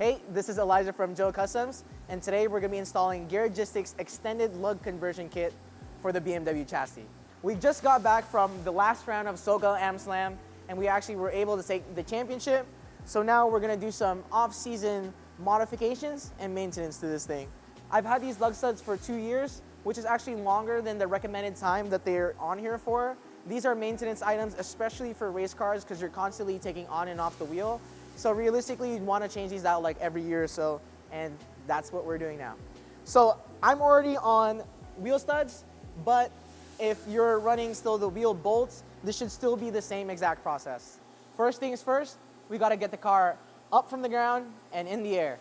Hey, this is Elijah from Joe Customs, and today we're going to be installing Geargistics Extended Lug Conversion Kit for the BMW chassis. We just got back from the last round of SoCal Am Slam, and we actually were able to take the championship. So now we're going to do some off-season modifications and maintenance to this thing. I've had these lug studs for 2 years, which is actually longer than the recommended time that they're on here for. These are maintenance items, especially for race cars, because you're constantly taking on and off the wheel. So realistically, you'd want to change these out like every year or so, and that's what we're doing now. So I'm already on wheel studs, but if you're running still the wheel bolts, this should still be the same exact process. First things first, we got to get the car up from the ground and in the air.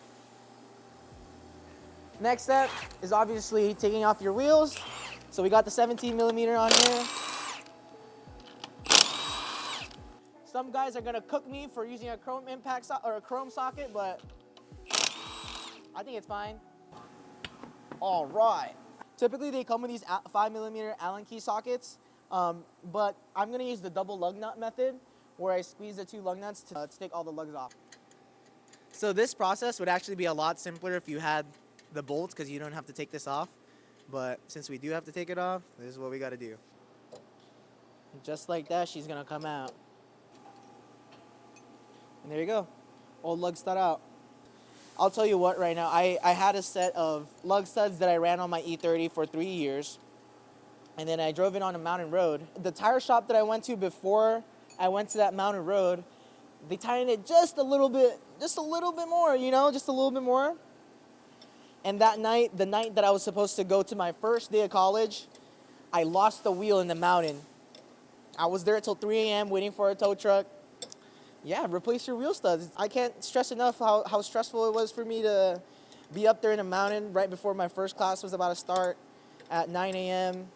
Next step is obviously taking off your wheels. So we got the 17 millimeter on here. Some guys are gonna cook me for using a chrome impact or a chrome socket, but I think it's fine. All right. Typically they come with these 5 millimeter Allen key sockets, but I'm gonna use the double lug nut method where I squeeze the 2 lug nuts to take all the lugs off. So this process would actually be a lot simpler if you had the bolts, because you don't have to take this off. But since we do have to take it off, this is what we gotta do. Just like that, she's gonna come out. And there you go, old lug stud out. I'll tell you what, right now, I had a set of lug studs that I ran on my E30 for 3 years, and then I drove it on a mountain road. The tire shop that I went to before I went to that mountain road, they tightened it just a little bit more, you know, just a little bit more. And that night, the night that I was supposed to go to my first day of college, I lost the wheel in the mountain. I was there till 3 a.m. waiting for a tow truck. Yeah, replace your wheel studs. I can't stress enough how stressful it was for me to be up there in a mountain right before my first class was about to start at 9 a.m.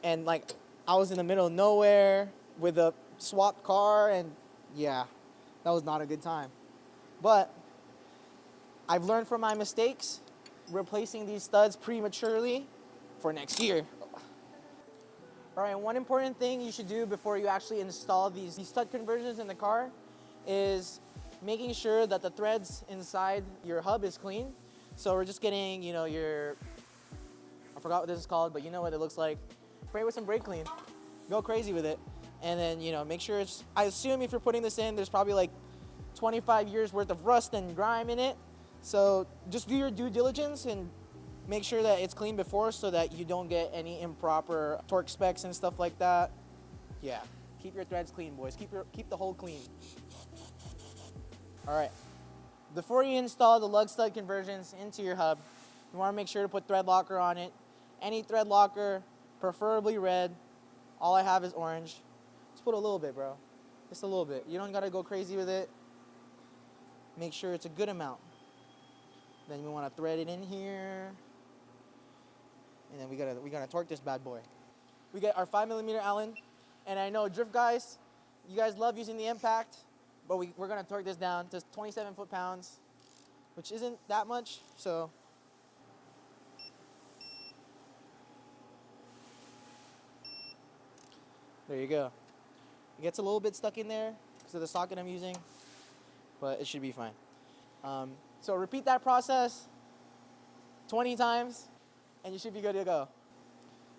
And like, I was in the middle of nowhere with a swapped car, and yeah, that was not a good time. But I've learned from my mistakes, replacing these studs prematurely for next year. All right, one important thing you should do before you actually install these stud conversions in the car is making sure that the threads inside your hub is clean. So we're just getting, you know, I forgot what this is called, but you know what it looks like. Spray with some brake clean. Go crazy with it. And then, you know, make sure I assume if you're putting this in, there's probably like 25 years worth of rust and grime in it. So just do your due diligence and make sure that it's clean before, so that you don't get any improper torque specs and stuff like that. Yeah, keep your threads clean, boys. Keep the hole clean. All right, before you install the lug stud conversions into your hub, you want to make sure to put thread locker on it. Any thread locker, preferably red. All I have is orange. Just put a little bit, bro. Just a little bit. You don't gotta go crazy with it. Make sure it's a good amount. Then we want to thread it in here. And then we gotta torque this bad boy. We get our 5 millimeter Allen, and I know drift guys, you guys love using the impact, but we're gonna torque this down to 27 foot-pounds, which isn't that much. So there you go. It gets a little bit stuck in there because of the socket I'm using, but it should be fine. So repeat that process 20 times, and you should be good to go.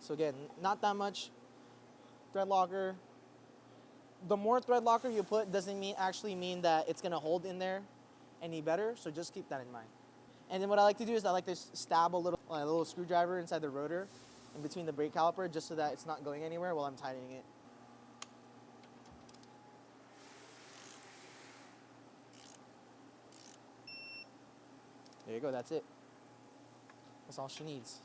So again, not that much thread locker. The more thread locker you put doesn't actually mean that it's gonna hold in there any better, so just keep that in mind. And then what I like to do is I like to stab a little screwdriver inside the rotor in between the brake caliper, just so that it's not going anywhere while I'm tightening it. There you go, that's it. That's all she needs.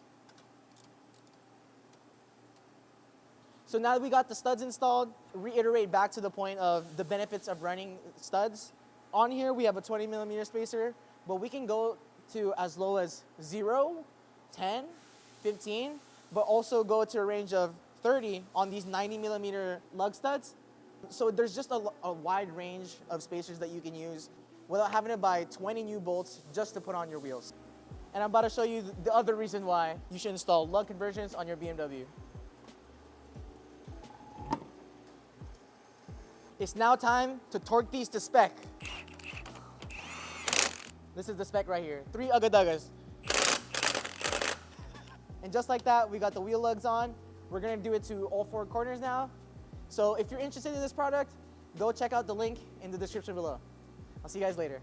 So now that we got the studs installed, reiterate back to the point of the benefits of running studs. On here we have a 20 millimeter spacer, but we can go to as low as 0, 10, 15, but also go to a range of 30 on these 90 millimeter lug studs. So there's just a wide range of spacers that you can use without having to buy 20 new bolts just to put on your wheels. And I'm about to show you the other reason why you should install lug conversions on your BMW. It's now time to torque these to spec. This is the spec right here. 3 ugga-duggas. And just like that, we got the wheel lugs on. We're gonna do it to all 4 corners now. So if you're interested in this product, go check out the link in the description below. I'll see you guys later.